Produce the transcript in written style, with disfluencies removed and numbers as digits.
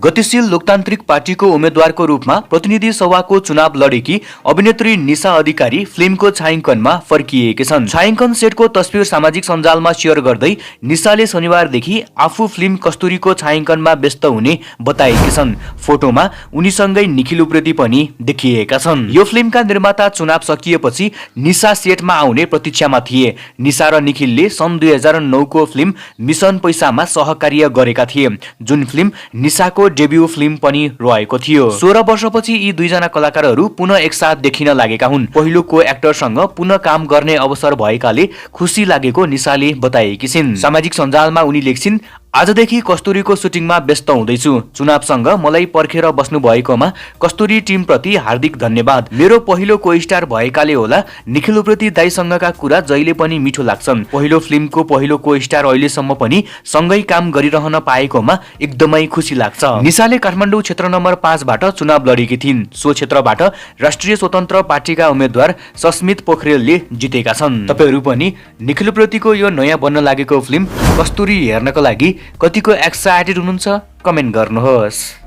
गतिशील लोकतान्त्रिक पार्टीको उम्मेद्वारको रूपमा प्रतिनिधि सभाको चुनाव लडेकी अभिनेत्री निशा अधिकारी फिल्मको छायाङ्कनमा फर्किएकी छन्। छायाङ्कन सेटको तस्बिर सामाजिक सञ्जालमा शेयर गर्दै निशाले शनिबारदेखि आफू फिल्म कस्तुरीको छायाङ्कनमा व्यस्त हुने बताएकी छन्। फोटोमा उनीसँगै निखिल उप्रेती पनि देखिएका छन्। यो फिल्मका निर्माता चुनाव सकिएपछि निशा सेटमा आउने प्रतीक्षामा थिए। निशा र निखिलले सन् 2009 को फिल्म मिशन पैसामा सहकार्य गरेका थिए, जुन फिल्म निशाको डेब्यू फिल्म पनि रहेको थियो। 16 वर्षपछि यी दुईजना कलाकारहरू पुनः एकसाथ देखिन लागेका हुन्। पहिलो को एक्टरसँग पुनः काम गर्ने अवसर भएकाले खुसी लागेको निशाले बताएकी छिन्। सामाजिक सञ्जालमा उनी लेख्छिन्, आजदेखि कस्तुरीको सुटिङमा व्यस्त हुँदैछु। चुनावसँग मलाई पर्खेर बस्नु भएकोमा कस्तुरी टिम प्रति हार्दिक धन्यवाद। मेरो पहिलो को स्टार भएकाले होला निखिल उप्रेती दाइसँगका कुरा जहिले पनि मिठो लाग्छन्। पहिलो फिल्मको पहिलो को स्टार अहिलेसम्म पनि सँगै काम गरिरहन पाएकोमा एकदमै खुसी लाग्छ। निशाले काठमाडौँ क्षेत्र नम्बर 5 बाट चुनाव लडेकी थिइन्। सो क्षेत्रबाट राष्ट्रिय स्वतन्त्र पार्टीका उम्मेद्वार सस्मित पोखरेलले जितेका छन्। तपाईहरू पनि निखिल उप्रेतीको यो नयाँ बन्न लागेको फिल्म कस्तुरी हेर्नको लागि कतिको एक्साइटेड हुनुहुन्छ कमेन्ट गर्नुहोस्।